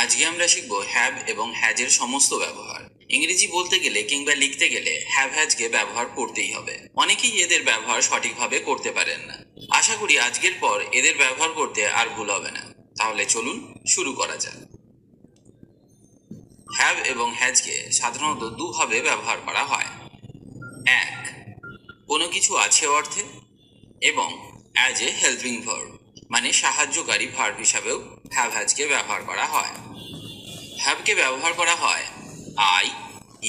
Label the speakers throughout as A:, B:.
A: আজকে আমরা শিখব হ্যাভ এবং হ্যাজের সমস্ত ব্যবহার। ইংরেজি বলতে গেলে কিংবা লিখতে গেলে হ্যাভ হ্যাজকে ব্যবহার করতেই হবে। অনেকেই এদের ব্যবহার সঠিকভাবে করতে পারেন না। আশা করি আজকের পর এদের ব্যবহার করতে আর ভুল হবে না। তাহলে চলুন শুরু করা যাক। হ্যাভ এবং হ্যাজকে সাধারণত দুভাবে ব্যবহার করা হয়। এক, কোনো কিছু আছে অর্থে, এবং অ্যাজ এ হেল্পিং ভার্ব মানে সাহায্যকারী ভার্ব হিসাবেও হ্যাভ হ্যাজকে ব্যবহার করা হয়। হ্যাভকে ব্যবহার করা হয় আই,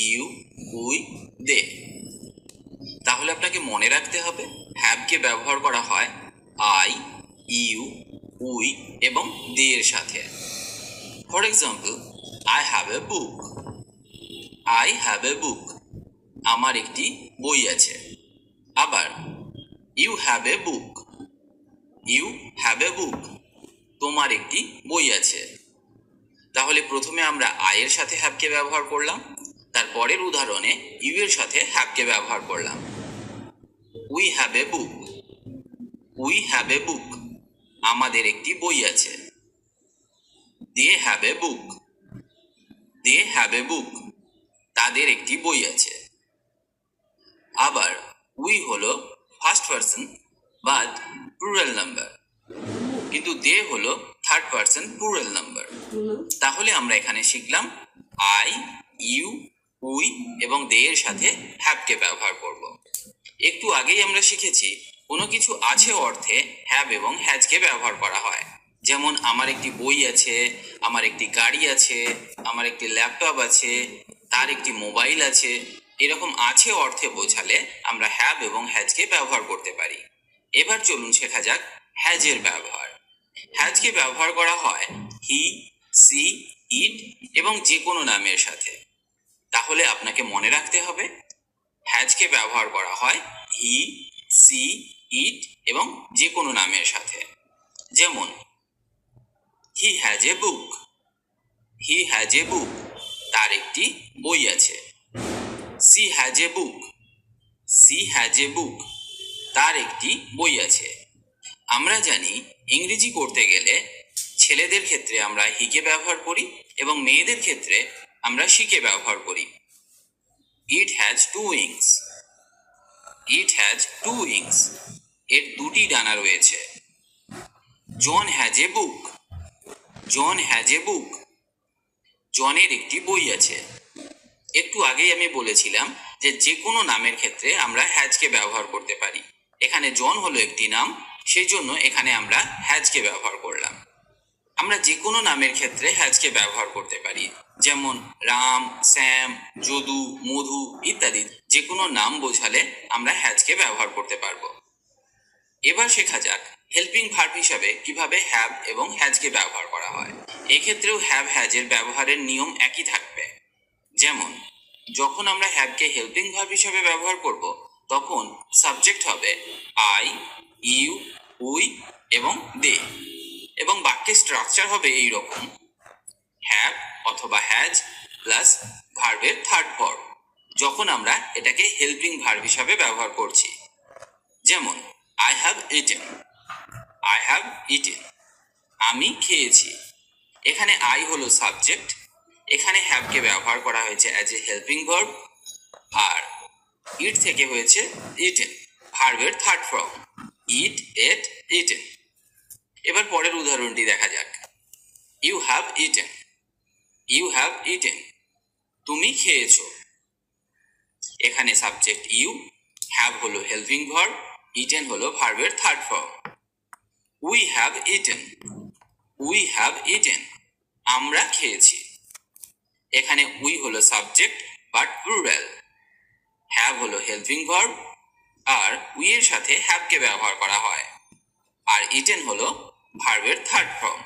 A: ইউ, উই, দে। তাহলে আপনাকে মনে রাখতে হবে হ্যাভকে ব্যবহার করা হয় আই, ইউ, উই এবং দে এর সাথে। For example, I have a book. I have a book, আমার একটি বই আছে। আবার you have a book. You have a book, তোমার একটি বই আছে। তাহলে প্রথমে আমরা আই এর সাথে হ্যাভকে ব্যবহার করলাম, তারপরের উদাহরণে ইউ এর সাথে হ্যাভকে ব্যবহার করলাম। We have a book. We have a book, আমাদের একটি বই আছে। They have a book. They have a বুক, তাদের একটি বই আছে। আবার উই হলো first person but plural number, কিন্তু দে হলো থার্ড পারসন প্লুরাল নাম্বার। তাহলে আমরা এখানে শিখলাম আই, ইউ, উই এবং দে এর সাথে হ্যাভকে ব্যবহার করব। একটু আগেই আমরা শিখেছি কোনো কিছু আছে অর্থে হ্যাভ এবং হ্যাজকে ব্যবহার করা হয়। যেমন আমার একটি বই আছে, আমার একটি গাড়ি আছে, আমার একটি ল্যাপটপ আছে, তার একটি মোবাইল আছে। এরকম আছে অর্থে বোঝালে আমরা হ্যাভ এবং হ্যাজকে ব্যবহার করতে পারি। এবার চলুন শেখা যাক হ্যাজের ব্যবহার। হ্যাজকে ব্যবহার করা হয় হি, সি, ইট এবং যে কোনো নামের সাথে। তাহলে আপনাকে মনে রাখতে হবে হ্যাজকে ব্যবহার করা হয় হি, সি, ইট এবং যে কোনো নামের সাথে। যেমন he has a book. He has a book, তার একটি বই আছে। She has a book. She has a book, তার একটি বই আছে। আমরা জানি ইংরেজি করতে গেলে ছেলেদের ক্ষেত্রে আমরা হিকে ব্যবহার করি এবং মেয়েদের ক্ষেত্রে আমরা শিকে ব্যবহার করি। It has to wings. It has to wings, এর দুটি ডানা রয়েছে। John has a book. John has a বুক, জনের একটি বই আছে। একটু আগেই আমি বলেছিলাম যে কোনো নামের ক্ষেত্রে আমরা হ্যাজকে ব্যবহার করতে পারি। এখানে জন হলো একটি নাম, সেই জন্য এখানে আমরা হ্যাজকে ব্যবহার করলাম। আমরা যে কোনো নামের ক্ষেত্রে হ্যাজকে ব্যবহার করতে পারি। যেমন রাম, শ্যাম, যদু, মধু ইত্যাদি যে কোনো নাম বোঝালে আমরা হ্যাজকে ব্যবহার করতে পারবো। এবার শেখা যাক হেল্পিং ভার্ব হিসাবে কিভাবে হ্যাভ এবং হ্যাজকে ব্যবহার করা হয়। এক্ষেত্রেও হ্যাভ হ্যাজের ব্যবহারের নিয়ম একই থাকবে। যেমন যখন আমরা হ্যাভকে হেল্পিং ভার্ব হিসাবে ব্যবহার করব, তখন সাবজেক্ট হবে আই, ইউ, উই এবং দে, এবং বাক্যের স্ট্রাকচার হবে এই রকম: হ্যাভ অথবা হ্যাজ প্লাস ভার্বের থার্ড ফর্ম, যখন আমরা এটাকে হেল্পিং ভার্ব হিসাবে ব্যবহার করছি। যেমন I have eaten. I have eaten, আমি খেয়েছি। এখানে আই হলো সাবজেক্ট, এখানে হ্যাভকে ব্যবহার করা হয়েছে অ্যাজ এ হেল্পিং ভার্ব, আর ইট থেকে হয়েছে ইটেন, ভার্বের third form eat, ate, eaten. এবার পরের উদাহরণটি দেখা যাক। You have eaten. You have eaten, তুমি খেয়েছো। এখানে সাবজেক্ট ইউ, হ্যাভ হলো হেল্পিং ভার্ব, ইটেন হলো ভার্বের third form. We have eaten. We have eaten, আমরা খেয়েছি। এখানে উই হলো সাবজেক্ট বাট প্লুরাল, হ্যাভ হলো হেল্পিং ভার্ব, আর উই এর সাথে হ্যাভকে ব্যবহার করা হয়, আর ইটেন হলো ভার্বের থার্ড ফর্ম।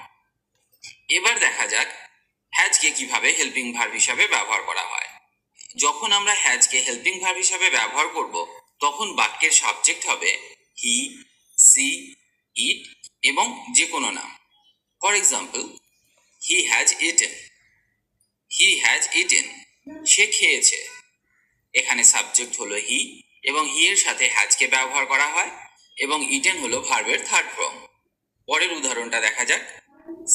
A: এবার দেখা যাক হ্যাজকে কিভাবে হেল্পিং ভার্ব হিসাবে ব্যবহার করা হয়। যখন আমরা হ্যাজকে হেল্পিং ভার্ব হিসাবে ব্যবহার করব, তখন বাক্যের সাবজেক্ট হবে হি, সি, ইট এবং যে কোনো নাম। For example, he has eaten. He has eaten, সে খেয়েছে। এখানে সাবজেক্ট হলো হি এবং হি এর সাথে হ্যাজকে ব্যবহার করা হয়, এবং ইটেন হলো ভার্বের থার্ড ফর্ম। পরের উদাহরণটা দেখা যাক।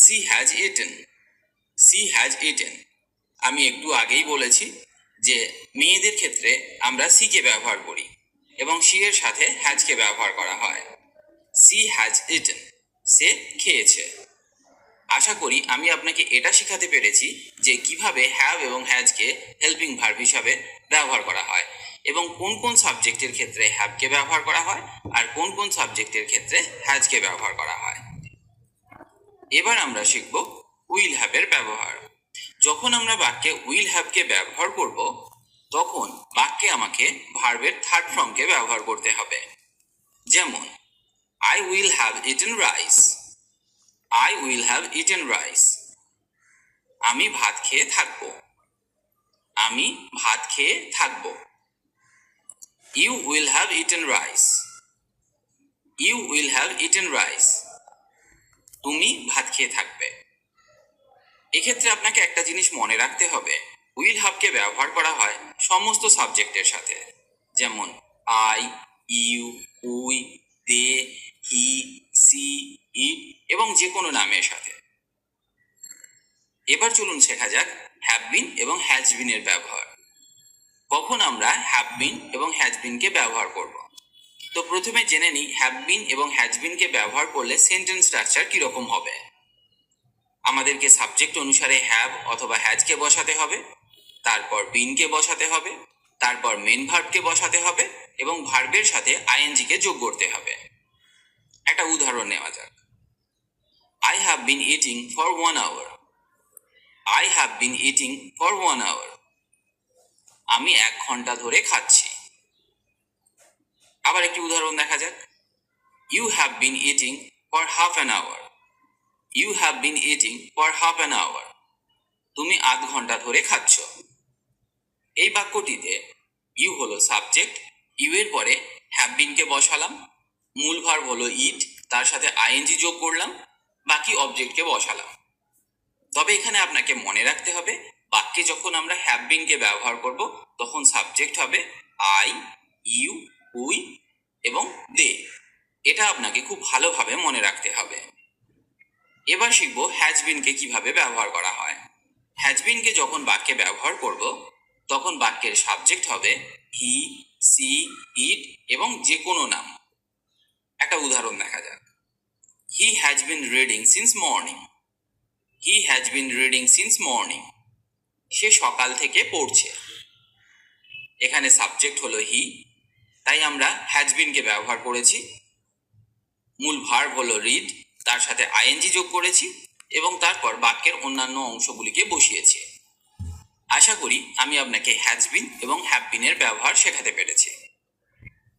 A: She has eaten. She has eaten. আমি একটু আগেই বলেছি যে মেয়েদের ক্ষেত্রে আমরা সিকে ব্যবহার করি এবং সি এর সাথে হ্যাজকে ব্যবহার করা হয়। সি হ্যাজ ইটেন, সে খেয়েছে। আশা করি আমি আপনাকে এটা শেখাতে পেরেছি যে কিভাবে হ্যাভ এবং হ্যাজকে হেল্পিং ভার্ব হিসাবে ব্যবহার করা হয় এবং কোন কোন সাবজেক্টের ক্ষেত্রে হ্যাভকে ব্যবহার করা হয় আর কোন কোন সাবজেক্টের ক্ষেত্রে হ্যাজকে ব্যবহার করা হয়। এবার আমরা শিখব উইল হ্যাভের ব্যবহার। যখন আমরা বাক্যে উইল হ্যাভকে ব্যবহার করব তখন বাক্যে আমাকে ভার্বের থার্ড ফর্মকে ব্যবহার করতে হবে। যেমন I will have eaten rice. I will have eaten rice. আমি ভাত খেয়ে থাকবো। আমি ভাত খেয়ে থাকবো। You will have eaten rice. You will have eaten rice. তুমি ভাত খেয়ে থাকবে। এক্ষেত্রে আপনাকে একটা জিনিস মনে রাখতে হবে, উইল হ্যাভকে ব্যবহার করা হয় সমস্ত সাবজেক্টের সাথে, যেমন I, you, we, they, he, she, it এবং যে কোনো নামের সাথে। এবার চলুন শেখা যাক হ্যাভ বিন এবং হ্যাজ বিনের ব্যবহার। কখন আমরা হ্যাভ বিন এবং হ্যাজ বিনকে ব্যবহার করব। তো প্রথমে জেনে নিই হ্যাভ বিন এবং হ্যাজ বিনকে ব্যবহার করলে সেন্টেন্স স্ট্রাকচার কিরকম হবে। আমাদেরকে সাবজেক্ট অনুসারে হ্যাভ অথবা হ্যাজকে বসাতে হবে, তারপর বিনকে বসাতে হবে, তারপর মেন ভার্বকে বসাতে হবে এবং ভার্বের সাথে আইএনজিকে যোগ করতে হবে। একটা উদাহরণ নেওয়া যাক। I have been eating for 1 hour. I have been eating for 1 hour. আমি 1 ঘন্টা ধরে খাচ্ছি। আবার একটি উদাহরণ দেখা যাক। You have been eating for half an hour. You have been eating for half an hour. তুমি 1/2 ঘন্টা ধরে খাচ্ছ। এই বাক্যটিতে ইউ হলো সাবজেক্ট, ইউ এর পরে হ্যাভ বিনকে বসালাম, মূল ভার্ব হলো ইট, তার সাথে আইএনজি যোগ করলাম, বাকি অবজেক্টকে বসালাম। তবে এখানে আপনাকে মনে রাখতে হবে বাক্যে যখন আমরা হ্যাভ বিনকে ব্যবহার করব তখন সাবজেক্ট হবে আই, ইউ, উই এবং দে। এটা আপনাকে খুব ভালোভাবে মনে রাখতে হবে। এবার শিখব হ্যাজ বিনকে কিভাবে ব্যবহার করা হয়। হ্যাজ বিনকে যখন বাক্যে ব্যবহার করব তখন বাক্যের সাবজেক্ট হবে হি, সি, ইট এবং যে কোনো নাম। একটা উদাহরণ দেখা যাক। He has been reading since morning. He has been reading since morning. সে সকাল থেকে পড়ছে। এখানে সাবজেক্ট হলো হি, তাই আমরা হ্যাজ বিনকে ব্যবহার করেছি। মূল ভার্ব হলো রিড, তার সাথে আইএনজি যোগ করেছি এবং তারপর বাক্যের অন্যান্য অংশগুলিকে বসিয়েছি। আশা করি আমি আপনাকে হ্যাজ বিন এবং হ্যাভ বিনের ব্যবহার শেখাতে পেরেছি।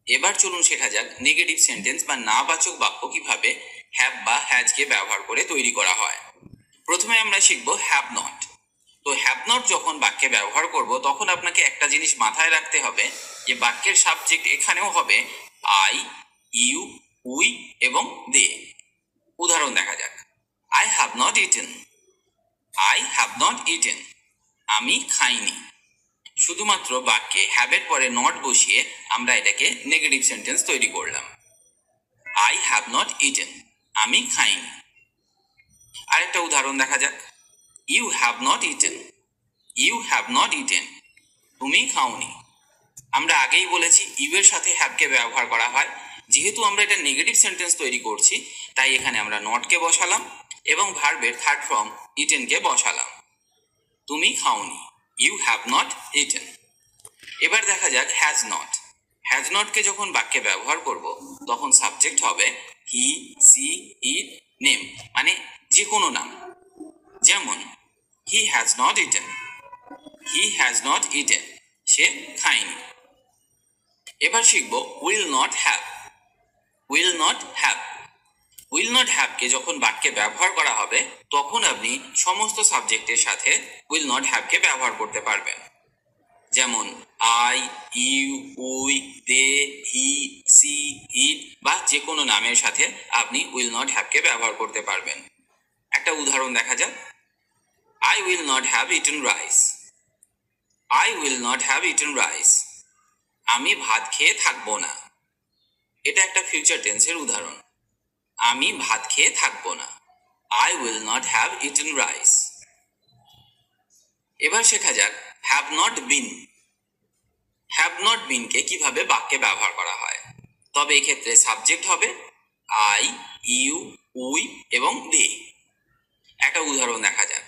A: এবার চলুন শেখা যাক নেগেটিভ সেন্টেন্স বা নাবাচক বাক্য কিভাবে হ্যাভ বা হ্যাজকে ব্যবহার করে তৈরি করা হয়। প্রথমে আমরা শিখব হ্যাভ নট। তো হ্যাভ নট যখন বাক্যে ব্যবহার করব তখন আপনাকে একটা জিনিস মাথায় রাখতে হবে যে বাক্যের সাবজেক্ট এখানেও হবে আই, ইউ, উই এবং দে। উদাহরণ দেখা যাক। I have not eaten. I have not eaten. আমি খাইনি। শুধুমাত্র বাক্যে হ্যাভের পরে নট বসিয়ে আমরা এটাকে নেগেটিভ সেন্টেন্স তৈরি করলাম। আই হ্যাভ নট ইটেন, আমি খাইনি। আরেকটা উদাহরণ দেখা যাক। You have not eaten. You have not eaten, তুমি খাওনি। আমরা আগেই বলেছি ইউ এর সাথে হ্যাভকে ব্যবহার করা হয়। যেহেতু আমরা এটা নেগেটিভ সেন্টেন্স তৈরি করছি তাই এখানে আমরা নটকে বসালাম এবং ভার্বের থার্ড ফর্ম ইটেনকে বসালাম। তুমি খাওনি, ইউ হ্যাভ নট ইটেন। এবার দেখা যাক হ্যাজ নট। হ্যাজ নটকে যখন বাক্যে ব্যবহার করব তখন সাবজেক্ট হবে হি, সি, ইট, নেম মানে যে কোনো নাম। যেমন he has not eaten. He has not eaten, সে খায়নি। এবার শিখব will not have. Will not have. Will not হ্যাভকে যখন বাক্যে ব্যবহার করা হবে তখন আপনি সমস্ত সাবজেক্টের সাথে উইল নট হ্যাভকে ব্যবহার করতে পারবেন। যেমন I, you, we, they, he, she, it বা যে কোনো নামের সাথে আপনি উইল নট হ্যাভকে ব্যবহার করতে পারবেন। একটা উদাহরণ দেখা যাক। I will not have eaten rice. I will not have eaten rice. আমি ভাত খেয়ে থাকবো না। এটা একটা ফিউচার টেন্সের উদাহরণ। আমি ভাত খেয়ে থাকবো না। I will not have eaten rice. এবার শেখা যাক have not been. Have not বিনকে কিভাবে বাক্যে ব্যবহার করা হয়। তবে এক্ষেত্রে সাবজেক্ট হবে আই, ইউ, উই এবং দে। একটা উদাহরণ দেখা যাক।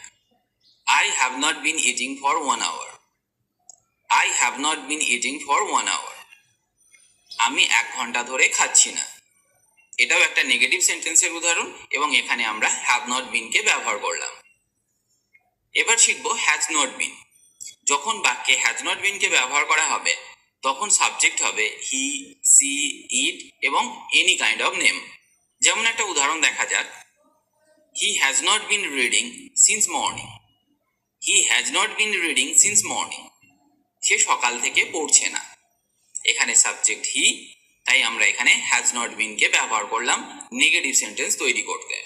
A: I have not been eating for 1 hour। I have not been eating for 1 hour। আমি 1 ঘন্টা ধরে খাচ্ছি না। এটাও একটা নেগেটিভ সেন্টেন্সের উদাহরণ এবং এখানে আমরা হ্যাভ নট বিনকে ব্যবহার করলাম। এবার শিখব হ্যাজ নট বিন। যখন বাক্যে হ্যাজ নট বিনকে ব্যবহার করা হবে তখন সাবজেক্ট হবে হি, সি, ইট এবং এনি কাইন্ড অফ নেম। যেমন একটা উদাহরণ দেখা যাক। He has not been reading since morning. He has not been reading since morning. সে সকাল থেকে পড়ছে না। এখানে সাবজেক্ট হি, তাই আমরা এখানে হ্যাজ নট বিনকে ব্যবহার করলাম নেগেটিভ সেন্টেন্স তৈরি করতে।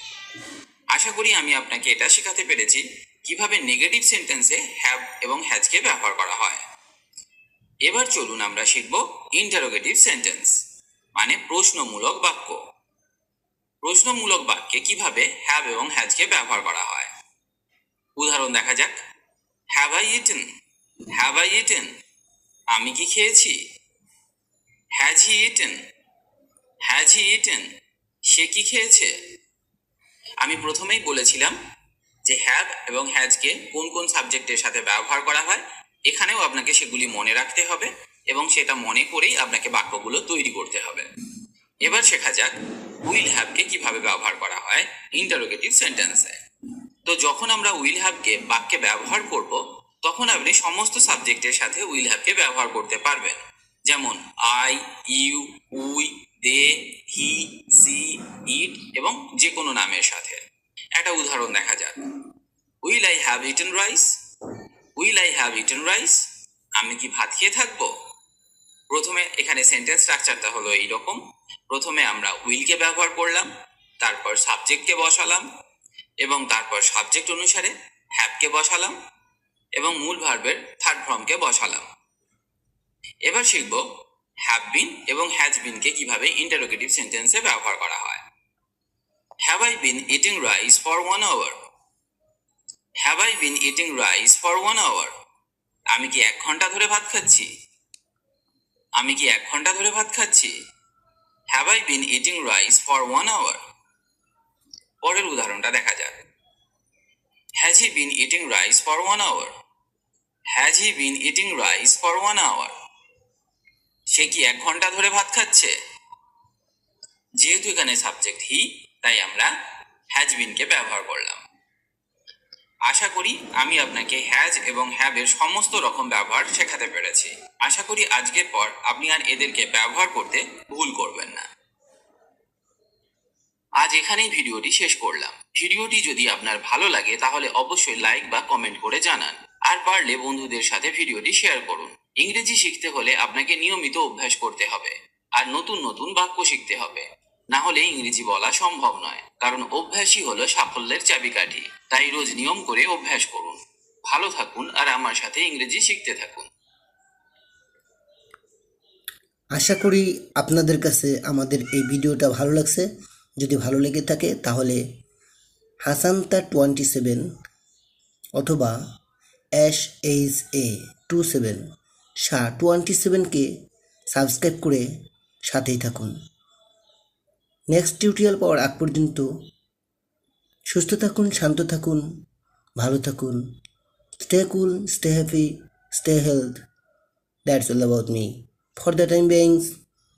A: আশা করি আমি আপনাকে এটা শেখাতে পেরেছি কিভাবে নেগেটিভ সেন্টেন্সে হ্যাভ এবং হ্যাজকে ব্যবহার করা হয়। এবার চলুন আমরা শিখব ইন্টারোগেটিভ সেন্টেন্স, মানে প্রশ্নমূলক বাক্য। প্রশ্নমূলক বাক্যে কিভাবে হ্যাভ এবং হ্যাজকে ব্যবহার করা হয়। উদাহরণ দেখা যাক। Have I eaten? Have I eaten? আমি কি খেয়েছি? Has he eaten? Has he eaten? সে কি খেয়েছে? আমি প্রথমেই বলেছিলাম যে হ্যাভ এবং হ্যাজকে কোন কোন সাবজেক্টের সাথে ব্যবহার করা হয়। এখানেও আপনাকে সেগুলি মনে রাখতে হবে এবং সেটা মনে করেই আপনাকে বাক্যগুলো তৈরি করতে হবে। এবার শেখা যাক উইল হ্যাভকে কিভাবে ব্যবহার করা হয় ইন্টারোগেটিভ সেন্টেন্সে। তো যখন আমরা উইল হ্যাভকে বাক্যে ব্যবহার করব তখন আপনি সমস্ত সাবজেক্টের সাথে উইল হ্যাভকে ব্যবহার করতে পারবেন। যেমন I, you, we, they, he, she, it এবং যে কোনো নামের সাথে। একটা উদাহরণ দেখা যাক। Will I have eaten rice? Will I have eaten rice? আমি কি ভাত খেয়ে থাকবো? প্রথমে এখানে সেন্টেন্স স্ট্রাকচারটা হলো এইরকম। প্রথমে আমরা উইলকে ব্যবহার করলাম, তারপর সাবজেক্টকে বসালাম এবং তারপর সাবজেক্ট অনুসারে হ্যাভকে বসালাম এবং মূল ভার্বের থার্ড ফর্মকে বসালাম। এবার শিখব হ্যাভ বিন এবং হ্যাজ বিনকে কিভাবে ইন্টারোগেটিভ সেন্টেন্সে ব্যবহার করা হয়। Have I been eating rice for 1 hour? Have I been eating rice for 1 hour? আমি কি 1 ঘন্টা ধরে ভাত খাচ্ছি? আমি কি 1 ঘন্টা ধরে ভাত খাচ্ছি? Have I been eating rice for 1 hour? পরের উদাহরণটা দেখা যাক। Has he been eating rice for 1 hour? Has he been eating rice for 1 hour? সে কি 1 ঘন্টা ধরে ভাত খাচ্ছে? যেহেতু এখানে সাবজেক্ট হি, তাই আমরা হ্যাজ বিনকে ব্যবহার করলাম। আশা করি আমি আপনাকে হ্যাজ এবং হ্যাভ এর সমস্ত রকম ব্যবহার শেখাতে পেরেছি। আশা করি আজকের পর আপনি আর এদেরকে ব্যবহার করতে ভুল করবেন না। আজ এখানেই ভিডিওটি শেষ করলাম। ভিডিওটি যদি আপনার ভালো লাগে তাহলে অবশ্যই লাইক বা কমেন্ট করে জানান, আর পারলে বন্ধুদের সাথে ভিডিওটি শেয়ার করুন। ইংরেজি শিখতে হলে আপনাকে নিয়মিত অভ্যাস করতে হবে আর নতুন নতুন বাক্য শিখতে হবে, না হলে ইংরেজি বলা সম্ভব নয়। কারণ অভ্যাসই হলো সাফল্যের চাবিকাঠি। তাই রোজ নিয়ম করে অভ্যাস করুন। ভালো থাকুন আর আমার সাথে ইংরেজি শিখতে থাকুন।
B: আশা করি আপনাদের কাছে আমাদের এই ভিডিওটা ভালো লাগছে। যদি ভালো লেগে থাকে তাহলে হাসান্তা27 অথবা SHA27 27কে সাবস্ক্রাইব করে সাথেই থাকুন। নেক্সট টিউটোরিয়াল পাওয়ার আগ পর্যন্ত সুস্থ থাকুন, শান্ত থাকুন, ভালো থাকুন। Stay cool, stay happy, stay health. That's all about me. For the time being,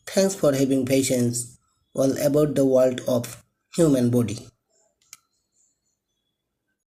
B: thanks for having patience all about the world of human body.